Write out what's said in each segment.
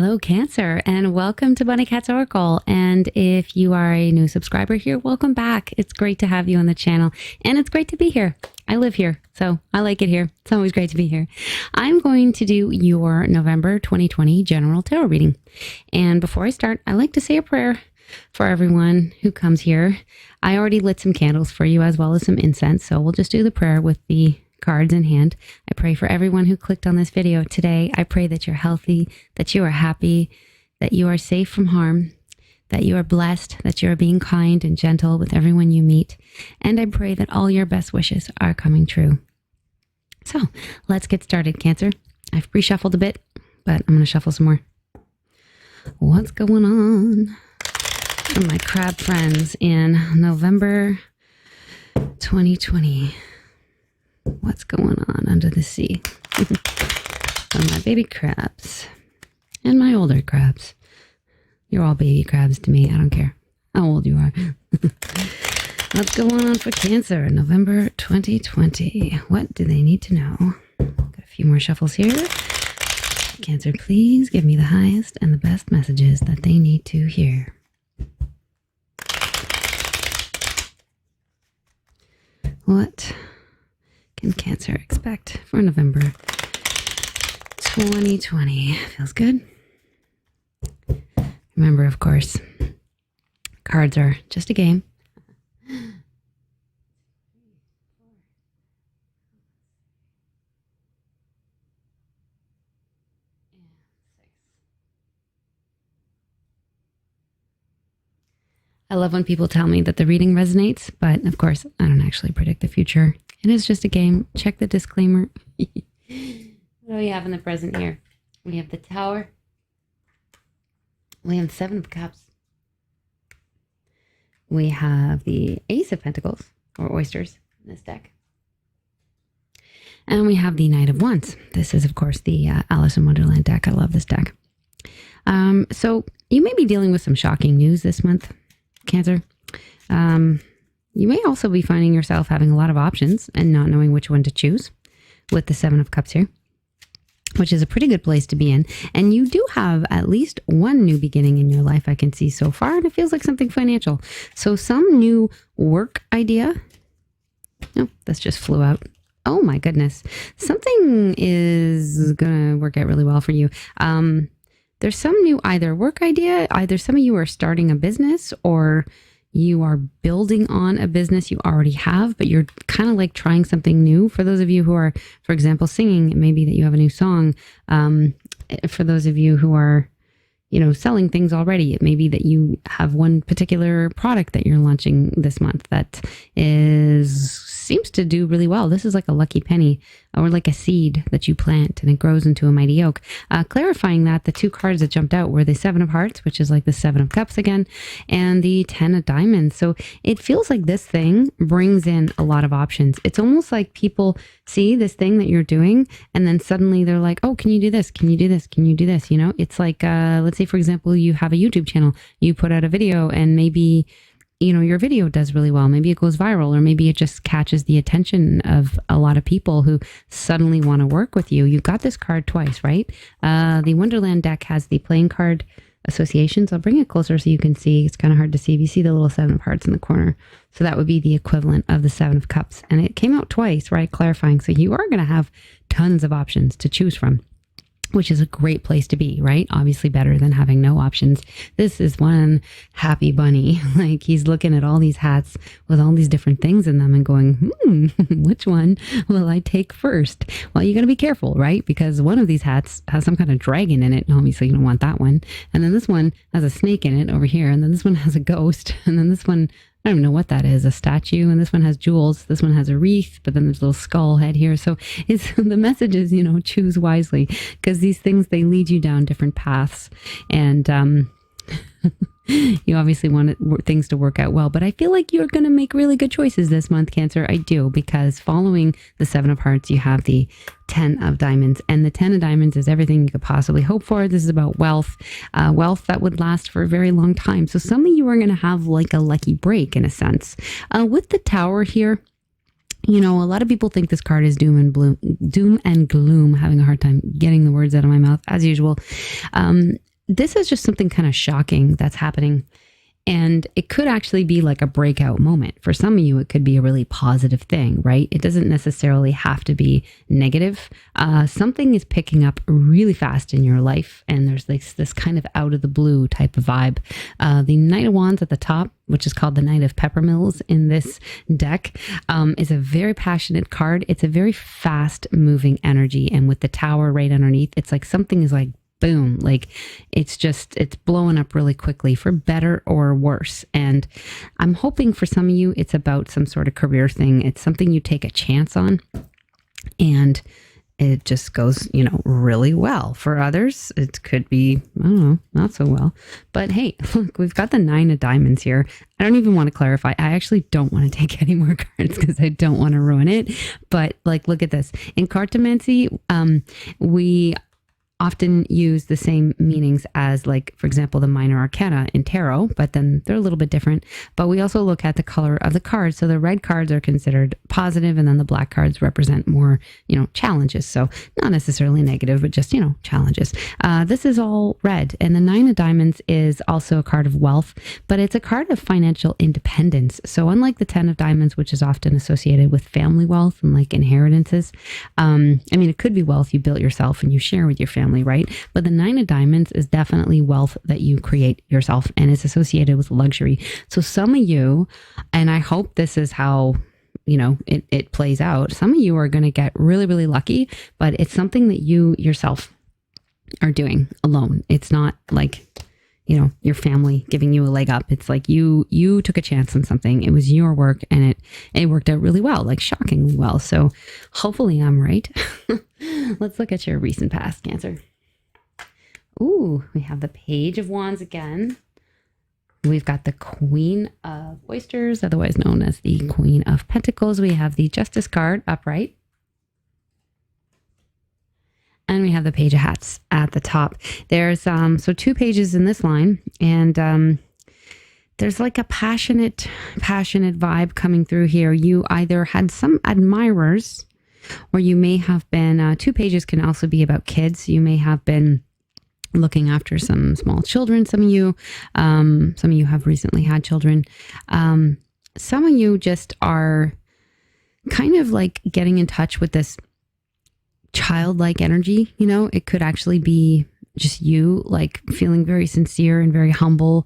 Hello, Cancer, and welcome to Bunny Cat's Oracle. And if you are a new subscriber here, welcome back. It's great to have you on the channel, and it's great to be here. I live here, so I like it here. It's always great to be here. I'm going to do your November 2020 general tarot reading. And before I start, I like to say a prayer for everyone who comes here. I already lit some candles for you as well as some incense, so we'll just do the prayer with the cards in hand. I pray for everyone who clicked on this video today. I pray that you're healthy, that you are happy, that you are safe from harm, that you are blessed, that you are being kind and gentle with everyone you meet. And I pray that all your best wishes are coming true. So let's get started, Cancer. I've pre-shuffled a bit, but I'm going to shuffle some more. What's going on for my crab friends in November 2020? What's going on under the sea? For my baby crabs and my older crabs. You're all baby crabs to me. I don't care how old you are. What's going on for Cancer in November 2020? What do they need to know? Got a few more shuffles here. Cancer, please give me the highest and the best messages that they need to hear. What can Cancer expect for November 2020? Feels good. Remember, of course, cards are just a game. I love when people tell me that the reading resonates, but of course, I don't actually predict the future. It is just a game. Check the disclaimer. What do we have in the present here? We have the Tower. We have the Seven of Cups. We have the Ace of Pentacles, or oysters, in this deck. And we have the Knight of Wands. This is, of course, the Alice in Wonderland deck. I love this deck. So you may be dealing with some shocking news this month, Cancer. You may also be finding yourself having a lot of options and not knowing which one to choose with the Seven of Cups here, which is a pretty good place to be in. And you do have at least one new beginning in your life I can see so far, and it feels like something financial. So some new work idea. No, this just flew out. Oh my goodness. Something is going to work out really well for you. There's some new either work idea, either some of you are starting a business or you are building on a business you already have, but you're kind of like trying something new. For those of you who are, for example, singing, it may be that you have a new song. For those of you who are, selling things already, it may be that you have one particular product that you're launching this month that seems to do really well. This is like a lucky penny or like a seed that you plant and it grows into a mighty oak. Clarifying that, the two cards that jumped out were the Seven of Hearts, which is like the Seven of Cups again, and the Ten of Diamonds. So it feels like this thing brings in a lot of options. It's almost like people see this thing that you're doing and then suddenly they're like, oh, can you do this? Can you do this? Can you do this? It's like, let's say, for example, you have a YouTube channel, you put out a video and maybe your video does really well. Maybe it goes viral, or maybe it just catches the attention of a lot of people who suddenly want to work with you. You got this card twice, right? The Wonderland deck has the playing card associations. I'll bring it closer so you can see. It's kind of hard to see if you see the little Seven of Hearts in the corner. So that would be the equivalent of the Seven of Cups. And it came out twice, right? Clarifying. So you are going to have tons of options to choose from, which is a great place to be, right? Obviously better than having no options. This is one happy bunny. Like he's looking at all these hats with all these different things in them and going, which one will I take first? Well, you got to be careful, right? Because one of these hats has some kind of dragon in it. And obviously you don't want that one. And then this one has a snake in it over here. And then this one has a ghost. And then this one, I don't know what that is, a statue. And this one has jewels. This one has a wreath, but then there's a little skull head here. So it's the message is, choose wisely, because these things, they lead you down different paths. And you obviously want things to work out well, but I feel like you're going to make really good choices this month, Cancer. I do, because following the Seven of Hearts, you have the Ten of Diamonds, and the Ten of Diamonds is everything you could possibly hope for. This is about wealth, wealth that would last for a very long time. So some of you are going to have like a lucky break in a sense. With the Tower here, a lot of people think this card is doom and gloom, having a hard time getting the words out of my mouth as usual. this is just something kind of shocking that's happening. And it could actually be like a breakout moment. For some of you, it could be a really positive thing, right? It doesn't necessarily have to be negative. Something is picking up really fast in your life, and there's this kind of out of the blue type of vibe. The Knight of Wands at the top, which is called the Knight of Peppermills in this deck, is a very passionate card. It's a very fast moving energy. And with the Tower right underneath, it's like something is like boom, like it's blowing up really quickly for better or worse. And I'm hoping for some of you, it's about some sort of career thing. It's something you take a chance on and it just goes, really well. For others, it could be, I don't know, not so well. But hey, look, we've got the 9 of Diamonds here. I don't even want to clarify. I actually don't want to take any more cards because I don't want to ruin it. But like, look at this. In cartomancy, we often use the same meanings as, like, for example, the minor arcana in tarot, but then they're a little bit different. But we also look at the color of the cards. So the red cards are considered positive, and then the black cards represent more, challenges. So not necessarily negative, but just, challenges. This is all red. And the 9 of Diamonds is also a card of wealth, but it's a card of financial independence. So unlike the 10 of Diamonds, which is often associated with family wealth and like inheritances, it could be wealth you built yourself and you share with your family, right? But the 9 of Diamonds is definitely wealth that you create yourself, and it's associated with luxury. So some of you, and I hope this is how it plays out, some of you are going to get really, really lucky, but it's something that you yourself are doing alone. It's not like your family giving you a leg up. It's like you took a chance on something. It was your work, and it worked out really well, like shockingly well. So hopefully I'm right. Let's look at your recent past, Cancer. Ooh, we have the Page of Wands again. We've got the Queen of Oysters, otherwise known as the Queen of Pentacles. We have the Justice card upright. And we have the Page of Hats at the top. There's so 2 pages in this line, and there's like a passionate vibe coming through here. You either had some admirers, or you may have been, 2 pages can also be about kids. You may have been looking after some small children. Some of you have recently had children. Some of you just are kind of like getting in touch with this childlike energy. It could actually be just you, like feeling very sincere and very humble,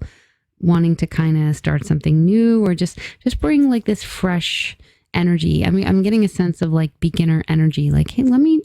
wanting to kind of start something new, or just bring like this fresh energy. I'm getting a sense of like beginner energy, like, hey, let me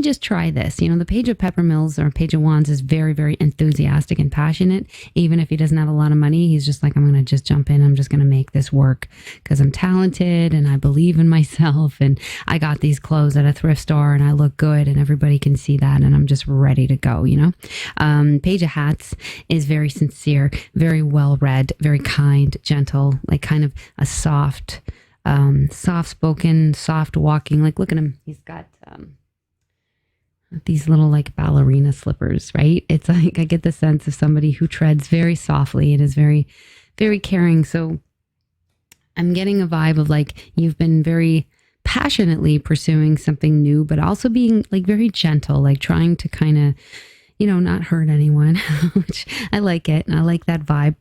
just try this. The Page of Peppermills or Page of Wands is very, very enthusiastic and passionate. Even if he doesn't have a lot of money, he's just like, I'm going to just jump in. I'm just going to make this work because I'm talented and I believe in myself, and I got these clothes at a thrift store and I look good and everybody can see that, and I'm just ready to go, Page of Hats is very sincere, very well read, very kind, gentle, like kind of a soft-spoken, soft walking. Like, look at him. He's got these little like ballerina slippers, right? It's like I get the sense of somebody who treads very softly and is very, very caring. So I'm getting a vibe of like you've been very passionately pursuing something new, but also being like very gentle, like trying to kind of, not hurt anyone, which I like it. And I like that vibe.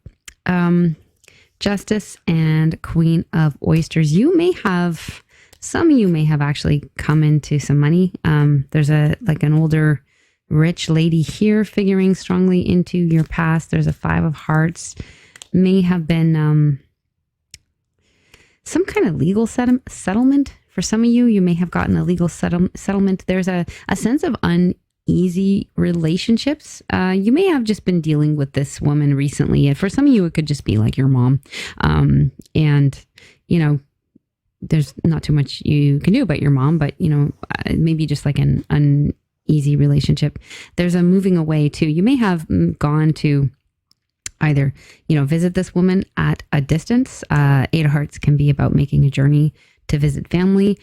Justice and Queen of Oysters. Some of you may have actually come into some money. There's an older rich lady here figuring strongly into your past. There's a 5 of Hearts. May have been some kind of legal settlement. For some of you, you may have gotten a legal settlement. There's a sense of uneasy relationships. You may have just been dealing with this woman recently. For some of you, it could just be like your mom. There's not too much you can do about your mom, but, maybe just like an uneasy relationship. There's a moving away too. You may have gone to either, visit this woman at a distance. 8 of Hearts can be about making a journey to visit family.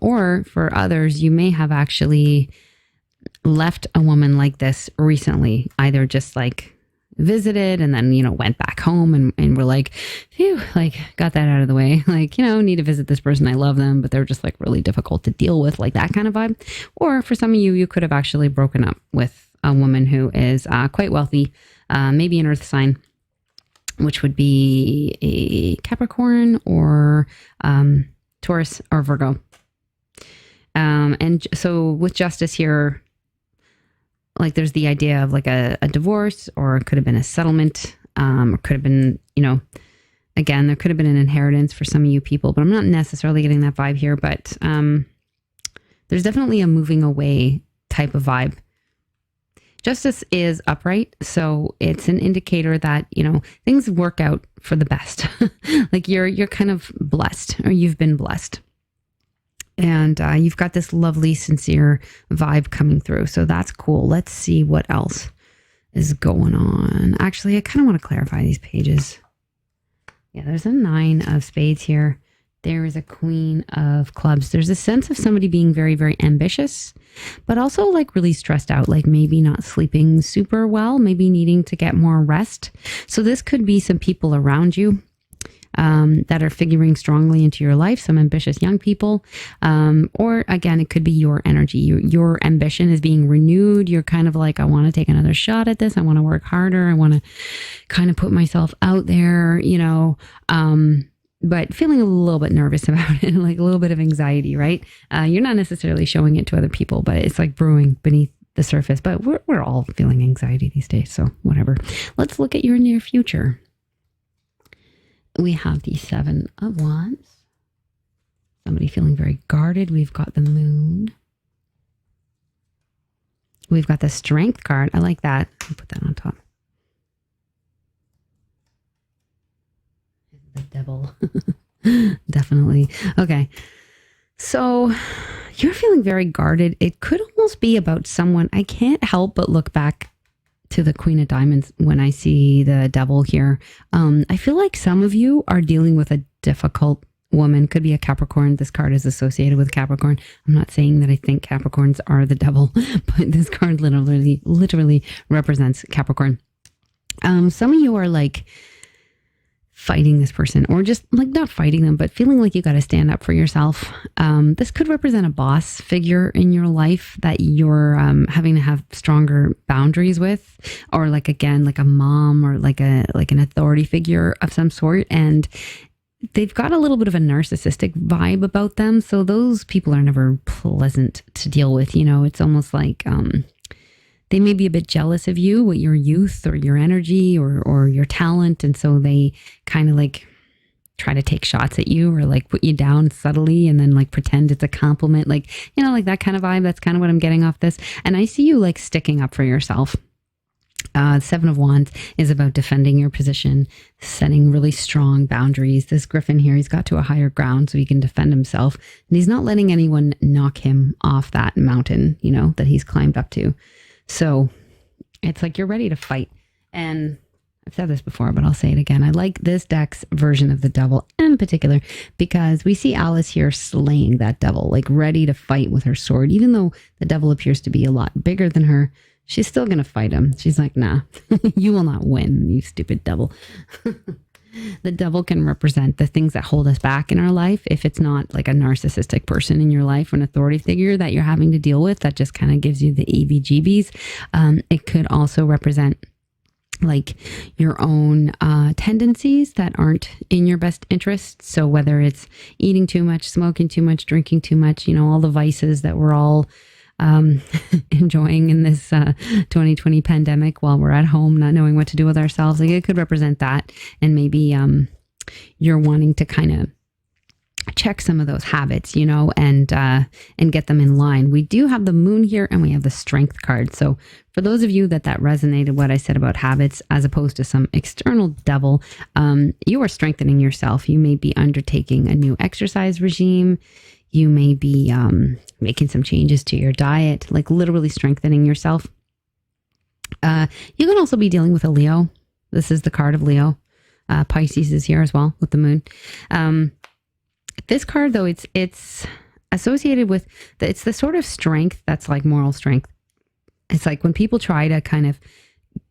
Or for others, you may have actually left a woman like this recently, either just like visited and then, went back home and we're like, phew, like got that out of the way. Like, need to visit this person. I love them, but they're just like really difficult to deal with, like that kind of vibe. Or for some of you, you could have actually broken up with a woman who is quite wealthy, maybe an earth sign, which would be a Capricorn or Taurus or Virgo. And so with justice here, like there's the idea of like a divorce, or it could have been a settlement, or could have been, again, there could have been an inheritance for some of you people, but I'm not necessarily getting that vibe here. But there's definitely a moving away type of vibe. Justice is upright, so it's an indicator that, things work out for the best. Like you're kind of blessed, or you've been blessed. And you've got this lovely, sincere vibe coming through. So that's cool. Let's see what else is going on. Actually, I kind of want to clarify these pages. Yeah, there's a 9 of spades here. There is a Queen of clubs. There's a sense of somebody being very, very ambitious, but also like really stressed out, like maybe not sleeping super well, maybe needing to get more rest. So this could be some people around you that are figuring strongly into your life, some ambitious young people. Or again, it could be your energy. Your ambition is being renewed. You're kind of like, I want to take another shot at this. I want to work harder. I want to kind of put myself out there, but feeling a little bit nervous about it, like a little bit of anxiety, right? You're not necessarily showing it to other people, but it's like brewing beneath the surface. But we're all feeling anxiety these days, so whatever. Let's look at your near future. We have the 7 of Wands. Somebody feeling very guarded. We've got the Moon. We've got the Strength card. I like that. I'll put that on top. The Devil. Definitely. Okay. So you're feeling very guarded. It could almost be about someone. I can't help but look back to the Queen of Diamonds when I see the Devil here. I feel like some of you are dealing with a difficult woman. Could be a Capricorn. This card is associated with Capricorn. I'm not saying that I think Capricorns are the devil, but this card literally represents Capricorn. Some of you are like fighting this person, or just like not fighting them, but feeling like you got to stand up for yourself. This could represent a boss figure in your life that you're having to have stronger boundaries with, or like, again, like a mom, or like an authority figure of some sort. And they've got a little bit of a narcissistic vibe about them. So those people are never pleasant to deal with. It's almost like, they may be a bit jealous of you, with your youth or your energy or your talent. And so they kind of like try to take shots at you, or like put you down subtly and then like pretend it's a compliment. Like, like that kind of vibe. That's kind of what I'm getting off this. And I see you like sticking up for yourself. 7 of Wands is about defending your position, setting really strong boundaries. This Griffin here, he's got to a higher ground so he can defend himself. And he's not letting anyone knock him off that mountain, that he's climbed up to. So it's like you're ready to fight. And I've said this before, but I'll say it again. I like this deck's version of the Devil in particular because we see Alice here slaying that devil, like ready to fight with her sword. Even though the devil appears to be a lot bigger than her, she's still going to fight him. She's like, nah, you will not win, you stupid devil. The devil can represent the things that hold us back in our life. If it's not like a narcissistic person in your life, or an authority figure that you're having to deal with, that just kind of gives you the EBGBs. It could also represent like your own tendencies that aren't in your best interest. So whether it's eating too much, smoking too much, drinking too much, all the vices that we're all enjoying in this 2020 pandemic while we're at home, not knowing what to do with ourselves. Like it could represent that. And maybe you're wanting to kind of check some of those habits, and get them in line. We do have the Moon here, and we have the Strength card. So for those of you that resonated, what I said about habits as opposed to some external devil, you are strengthening yourself. You may be undertaking a new exercise regime. You may be making some changes to your diet, like literally strengthening yourself. You can also be dealing with a Leo. This is the card of Leo. Pisces is here as well with the Moon. This card, though, it's associated with, it's the sort of strength that's like moral strength. It's like when people try to kind of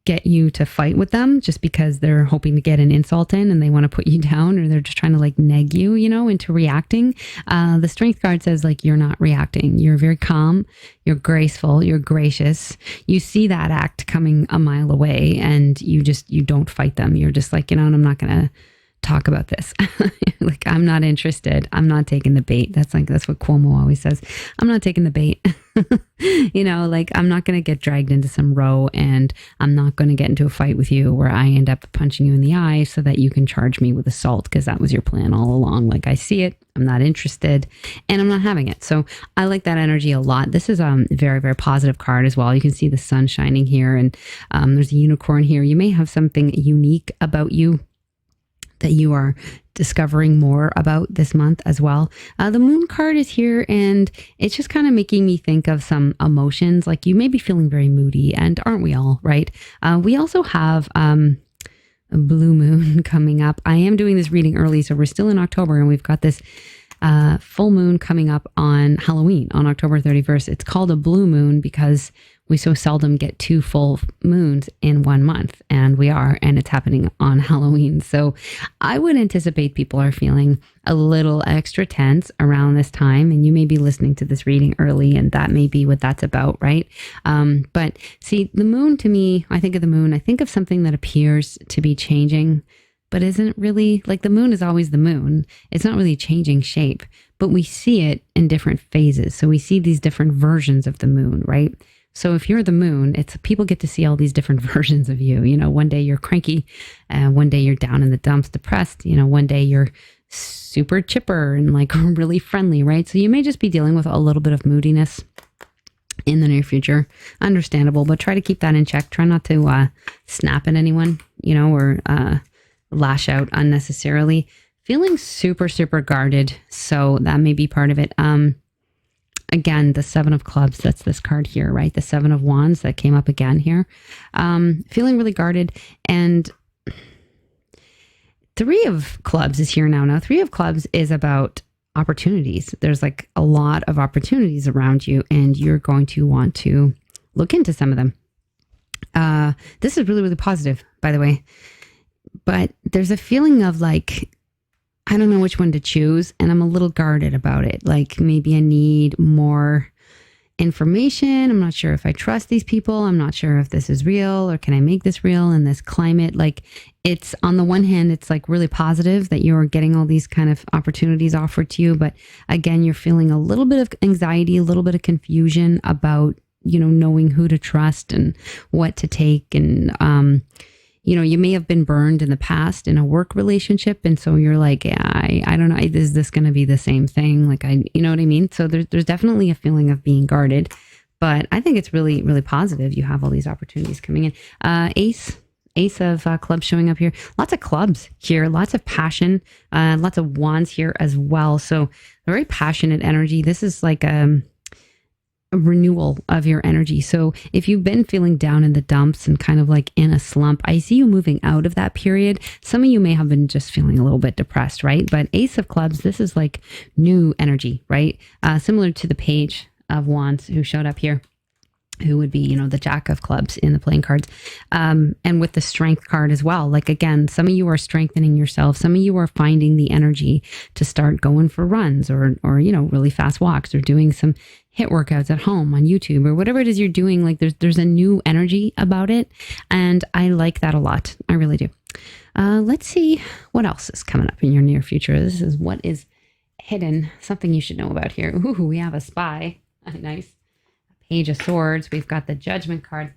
get you to fight with them just because they're hoping to get an insult in and they want to put you down, or they're just trying to like neg you, into reacting. The strength card says like you're not reacting. You're very calm, you're graceful, you're gracious. You see that act coming a mile away and you don't fight them. You're just like, and I'm not going to talk about this. Like, I'm not interested. I'm not taking the bait. That's what Cuomo always says. I'm not taking the bait. Like, I'm not going to get dragged into some row, and I'm not going to get into a fight with you where I end up punching you in the eye so that you can charge me with assault, because that was your plan all along. Like, I see it. I'm not interested, and I'm not having it. So I like that energy a lot. This is a very, very positive card as well. You can see the sun shining here, and there's a unicorn here. You may have something unique about you that you are discovering more about this month as well. The moon card is here, and it's just kind of making me think of some emotions. Like, you may be feeling very moody, and aren't we all, right? We also have a blue moon coming up. I am doing this reading early, so we're still in October, and we've got this full moon coming up on Halloween on October 31st. It's called a blue moon because we so seldom get 2 full moons in 1 month, and it's happening on Halloween. So I would anticipate people are feeling a little extra tense around this time, and you may be listening to this reading early, and that may be what that's about, right? But see, the moon, to me, I think of the moon, I think of something that appears to be changing, but isn't really. Like, the moon is always the moon. It's not really changing shape, but we see it in different phases. So we see these different versions of the moon, right? So if you're the moon, people get to see all these different versions of you. One day you're cranky, one day you're down in the dumps, depressed. One day you're super chipper and like really friendly, right? So you may just be dealing with a little bit of moodiness in the near future. Understandable, but try to keep that in check. Try not to snap at anyone, or lash out unnecessarily. Feeling super, super guarded. So that may be part of it. Again, the 7 of clubs, that's this card here, right? The 7 of wands that came up again here. Feeling really guarded. And 3 of clubs is here now. Now, 3 of clubs is about opportunities. There's like a lot of opportunities around you, and you're going to want to look into some of them. This is really, really positive, by the way. But there's a feeling of like, I don't know which one to choose, and I'm a little guarded about it. Like, maybe I need more information. I'm not sure if I trust these people. I'm not sure if this is real, or can I make this real in this climate? Like, it's, on the one hand, it's like really positive that you're getting all these kind of opportunities offered to you. But again, you're feeling a little bit of anxiety, a little bit of confusion about, knowing who to trust and what to take. And, you may have been burned in the past in a work relationship. And so you're like, yeah, I don't know, is this going to be the same thing? Like, you know what I mean? So there's definitely a feeling of being guarded, but I think it's really, really positive. You have all these opportunities coming in. Ace of clubs showing up here. Lots of clubs here, lots of passion, lots of wands here as well. So a very passionate energy. This is like a renewal of your energy. So if you've been feeling down in the dumps and kind of like in a slump, I see you moving out of that period. Some of you may have been just feeling a little bit depressed, right? But Ace of clubs, this is like new energy, right? Similar to the Page of Wands who showed up here, who would be, the Jack of clubs in the playing cards. And with the Strength card as well. Like, again, some of you are strengthening yourself. Some of you are finding the energy to start going for runs or really fast walks, or doing some HIIT workouts at home on YouTube, or whatever it is you're doing. Like, there's a new energy about it. And I like that a lot. I really do. Let's see what else is coming up in your near future. This is what is hidden. Something you should know about here. Ooh, we have a spy. Nice. Page of Swords. We've got the Judgment card.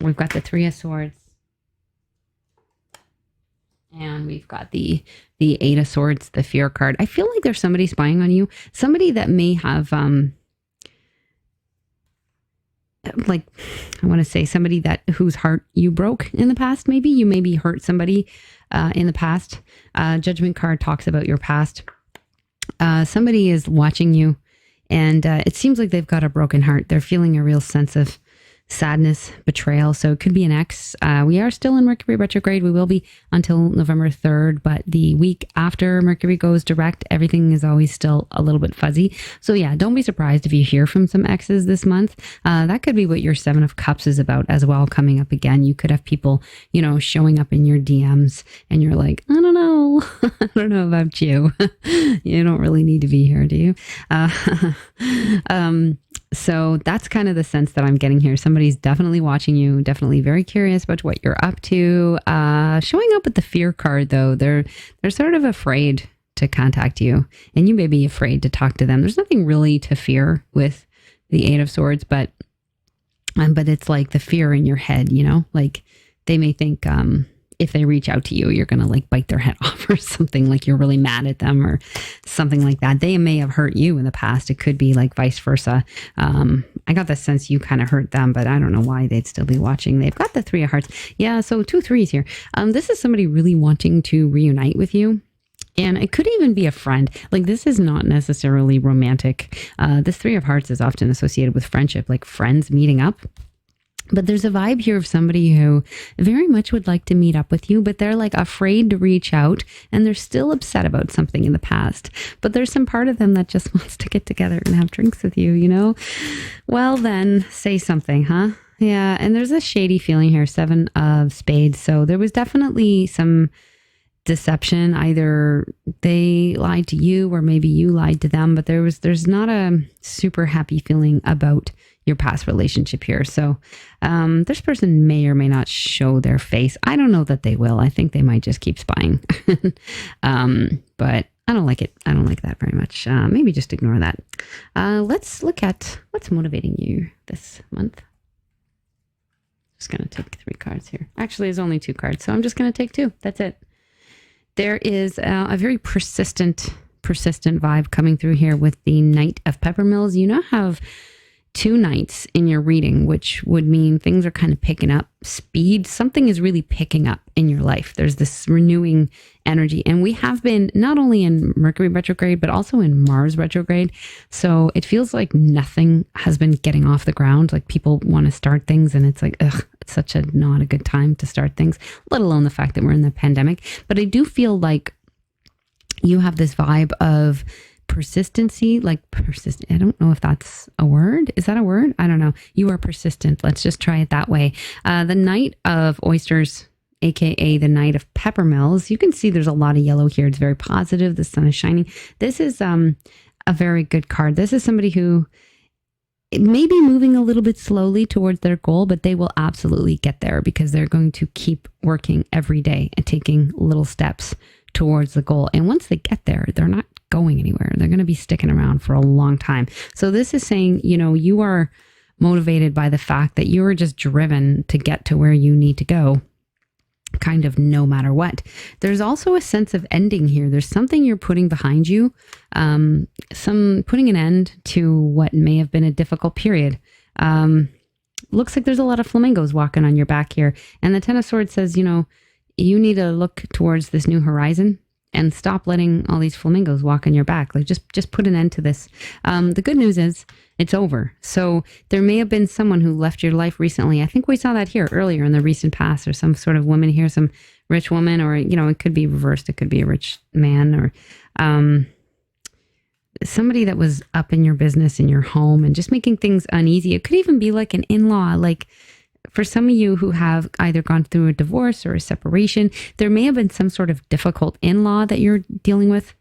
We've got the 3 of Swords. And we've got the 8 of Swords, the Fear card. I feel like there's somebody spying on you. Somebody that may have, like, I want to say somebody whose heart you broke in the past. Maybe you maybe hurt somebody in the past. Judgment card talks about your past. Somebody is watching you. And it seems like they've got a broken heart. They're feeling a real sense of sadness, betrayal. So it could be an ex. We are still in Mercury retrograde. We will be until November 3rd, but the week after Mercury goes direct, everything is always still a little bit fuzzy. So yeah, don't be surprised if you hear from some exes this month. That could be what your Seven of Cups is about as well, coming up again. You could have people, showing up in your DMs and you're like, I don't know. I don't know about you. You don't really need to be here, do you? So that's kind of the sense that I'm getting here. Somebody's definitely watching you, definitely very curious about what you're up to. Showing up with the fear card, though, they're sort of afraid to contact you, and you may be afraid to talk to them. There's nothing really to fear with the Eight of Swords, but it's like the fear in your head, like they may think, if they reach out to you, you're going to like bite their head off or something, like you're really mad at them or something like that. They may have hurt you in the past. It could be like vice versa. I got the sense you kind of hurt them, but I don't know why they'd still be watching. They've got the Three of Hearts. Yeah, so 2 3s here. This is somebody really wanting to reunite with you. And it could even be a friend. Like, this is not necessarily romantic. This Three of Hearts is often associated with friendship, like friends meeting up. But there's a vibe here of somebody who very much would like to meet up with you, but they're like afraid to reach out and they're still upset about something in the past. But there's some part of them that just wants to get together and have drinks with you, Well, then say something, huh? Yeah. And there's a shady feeling here, 7 of Spades. So there was definitely some deception. Either they lied to you or maybe you lied to them, but there's not a super happy feeling about your past relationship here. So this person may or may not show their face. I don't know that they will. I think they might just keep spying. But I don't like it. I don't like that very much. Maybe just ignore that. Let's look at what's motivating you this month. Just going to take 3 cards here. Actually, there's only 2 cards, so I'm just going to take 2. That's it. There is a very persistent vibe coming through here with the Knight of Peppermills. You now have 2 knights in your reading, which would mean things are kind of picking up speed. Something is really picking up in your life. There's this renewing energy. And we have been not only in Mercury retrograde, but also in Mars retrograde. So it feels like nothing has been getting off the ground. Like people want to start things and it's like, it's such not a good time to start things, let alone the fact that we're in the pandemic. But I do feel like you have this vibe of persistency, like persistent. I don't know if that's a word. Is that a word? I don't know. You are persistent. Let's just try it that way. The Knight of Oysters, aka the Knight of Peppermills. You can see there's a lot of yellow here. It's very positive. The sun is shining. This is a very good card. This is somebody who may be moving a little bit slowly towards their goal, but they will absolutely get there because they're going to keep working every day and taking little steps towards the goal. And once they get there, they're not going anywhere. They're going to be sticking around for a long time. So this is saying, you are motivated by the fact that you are just driven to get to where you need to go, kind of no matter what. There's also a sense of ending here. There's something you're putting behind you, some putting an end to what may have been a difficult period. Looks like there's a lot of flamingos walking on your back here. And the Ten of Swords says, you need to look towards this new horizon and stop letting all these flamingos walk on your back. Like just put an end to this. The good news is it's over. So there may have been someone who left your life recently. I think we saw that here earlier in the recent past, or some sort of woman here, some rich woman, or, it could be reversed. It could be a rich man, or somebody that was up in your business, in your home, and just making things uneasy. It could even be like an in-law, like, for some of you who have either gone through a divorce or a separation, there may have been some sort of difficult in-law that you're dealing with,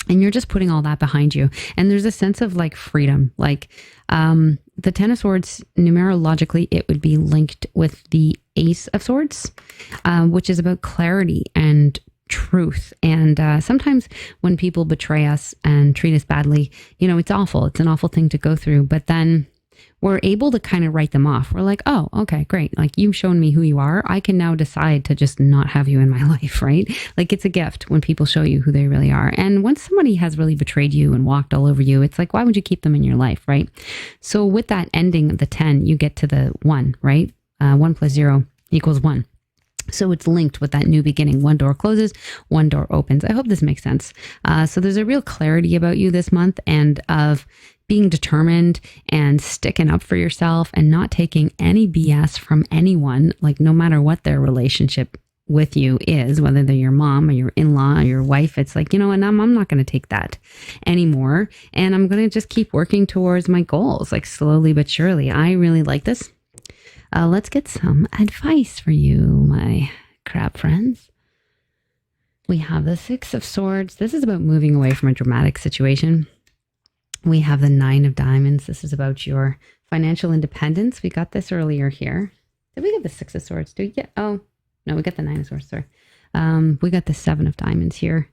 and you're just putting all that behind you. And there's a sense of like freedom, like the Ten of Swords, numerologically, it would be linked with the Ace of Swords, which is about clarity and truth. And sometimes when people betray us and treat us badly, it's awful. It's an awful thing to go through. But then we're able to kind of write them off. We're like, oh, okay, great. Like, you've shown me who you are. I can now decide to just not have you in my life, right? Like, it's a gift when people show you who they really are. And once somebody has really betrayed you and walked all over you, it's like, why would you keep them in your life, right? So with that ending of the 10, you get to the 1, right? 1 plus 0 equals 1. So it's linked with that new beginning. One door closes, one door opens. I hope this makes sense. So there's a real clarity about you this month, and of, being determined and sticking up for yourself and not taking any BS from anyone, like no matter what their relationship with you is, whether they're your mom or your in-law or your wife. It's like, and I'm not going to take that anymore. And I'm going to just keep working towards my goals, like slowly but surely. I really like this. Let's get some advice for you, my crab friends. We have the Six of Swords. This is about moving away from a dramatic situation. We have the Nine of Diamonds. This is about your financial independence. We got this earlier here. Did we get the Six of Swords? Did we get? Oh, no, we got the Nine of Swords. Sorry. We got the Seven of Diamonds here.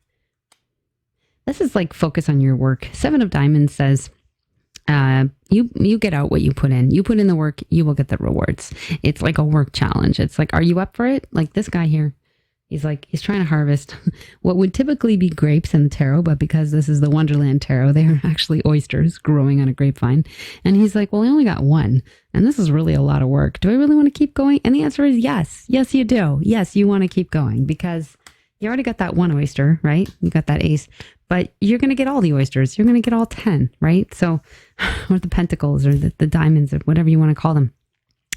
This is like focus on your work. Seven of Diamonds says, you get out what you put in. You put in the work, you will get the rewards. It's like a work challenge. It's like, are you up for it? Like this guy here. He's trying to harvest what would typically be grapes in the tarot, but because this is the Wonderland tarot, they are actually oysters growing on a grapevine. And he's like, well, I only got one, and this is really a lot of work. Do I really want to keep going? And the answer is yes. Yes, you do. Yes, you want to keep going because you already got that one oyster, right? You got that ace, but you're going to get all the oysters. You're going to get all 10, right? So, or the pentacles or the diamonds or whatever you want to call them.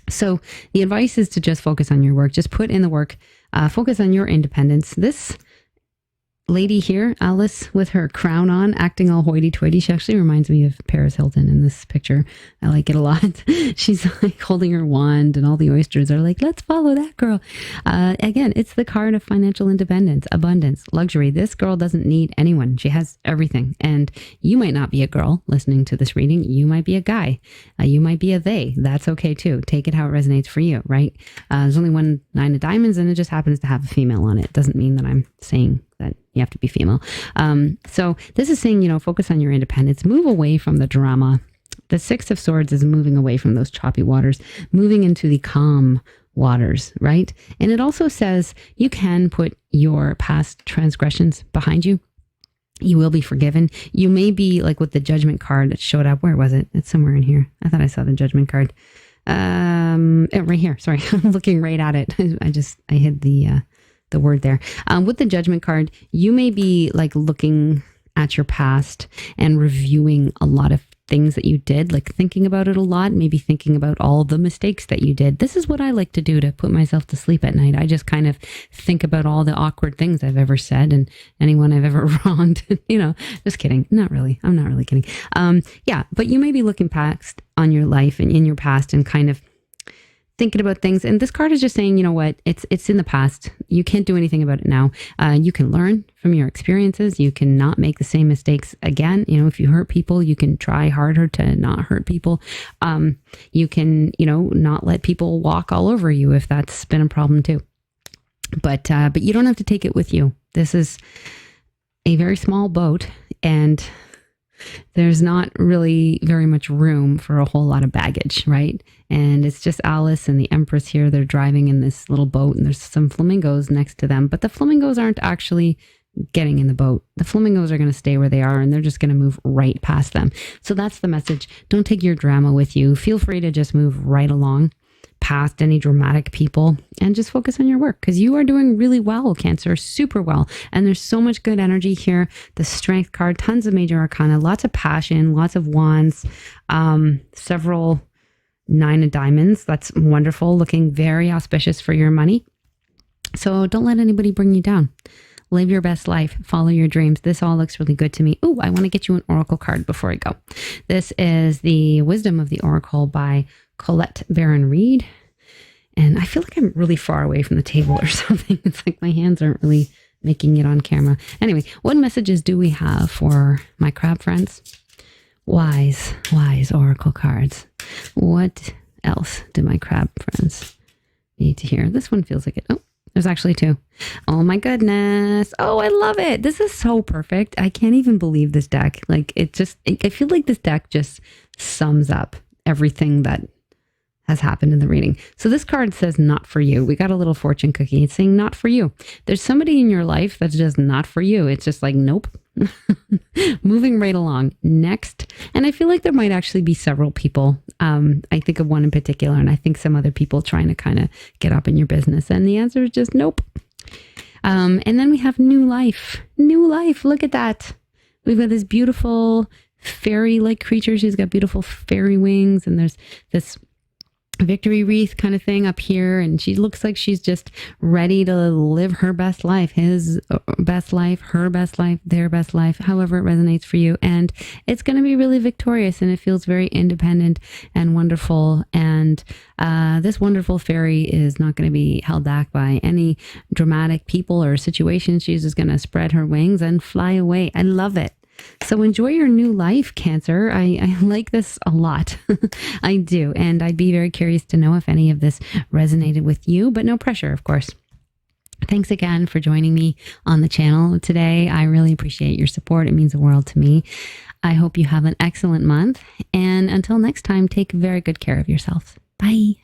So the advice is to just focus on your work. Just put in the work. Focus on your independence. This lady here, Alice, with her crown on, acting all hoity-toity. She actually reminds me of Paris Hilton in this picture. I like it a lot. She's like holding her wand and all the oysters are like, let's follow that girl. Again, it's the card of financial independence, abundance, luxury. This girl doesn't need anyone. She has everything. And you might not be a girl listening to this reading. You might be a guy. You might be a they. That's okay too. Take it how it resonates for you, right? There's only one Nine of Diamonds and it just happens to have a female on it. Doesn't mean that I'm saying that you have to be female. So this is saying, focus on your independence, move away from the drama. The Six of Swords is moving away from those choppy waters, moving into the calm waters, right? And it also says you can put your past transgressions behind you. You will be forgiven. You may be like with the Judgment card that showed up. Where was it? It's somewhere in here. I thought I saw the Judgment card. Right here. Sorry. I'm looking right at it. I hid the word there. With the Judgment card, you may be like looking at your past and reviewing a lot of things that you did, like thinking about it a lot, maybe thinking about all the mistakes that you did. This is what I like to do to put myself to sleep at night. I just kind of think about all the awkward things I've ever said and anyone I've ever wronged. Just kidding. Not really. I'm not really kidding. Yeah, but you may be looking past on your life and in your past and kind of thinking about things. And this card is just saying, you know what, it's in the past. You can't do anything about it now. You can learn from your experiences. You can not make the same mistakes again. If you hurt people, you can try harder to not hurt people. You can, not let people walk all over you if that's been a problem too. But you don't have to take it with you. This is a very small boat and there's not really very much room for a whole lot of baggage, right? And it's just Alice and the Empress here. They're driving in this little boat and there's some flamingos next to them, but the flamingos aren't actually getting in the boat. The flamingos are going to stay where they are and they're just going to move right past them. So that's the message. Don't take your drama with you. Feel free to just move right along past any dramatic people and just focus on your work because you are doing really well, Cancer, super well. And there's so much good energy here. The Strength card, tons of major arcana, lots of passion, lots of wands, several Nine of Diamonds. That's wonderful, looking very auspicious for your money. So don't let anybody bring you down. Live your best life. Follow your dreams. This all looks really good to me. Oh, I want to get you an oracle card before I go. This is the Wisdom of the Oracle by Colette Baron Reed. And I feel like I'm really far away from the table or something. It's like my hands aren't really making it on camera. Anyway, what messages do we have for my crab friends? Wise oracle cards. What else do my crab friends need to hear? This one feels like it. Oh, there's actually two. Oh my goodness. Oh, I love it. This is so perfect. I can't even believe this deck. Like I feel like this deck just sums up everything that has happened in the reading. So this card says not for you. We got a little fortune cookie. It's saying not for you. There's somebody in your life that's just not for you. It's just like, nope. Moving right along. Next. And I feel like there might actually be several people. I think of one in particular, and I think some other people trying to kind of get up in your business. And the answer is just nope. And then we have new life. New life. Look at that. We've got this beautiful fairy-like creature. She's got beautiful fairy wings, and there's this victory wreath kind of thing up here, and she looks like she's just ready to live her best life, his best life, her best life, their best life, however it resonates for you. And it's going to be really victorious, and it feels very independent and wonderful. And this wonderful fairy is not going to be held back by any dramatic people or situations. She's just going to spread her wings and fly away. I love it. So enjoy your new life, Cancer. I like this a lot. I do. And I'd be very curious to know if any of this resonated with you, but no pressure, of course. Thanks again for joining me on the channel today. I really appreciate your support. It means the world to me. I hope you have an excellent month. And until next time, take very good care of yourselves. Bye.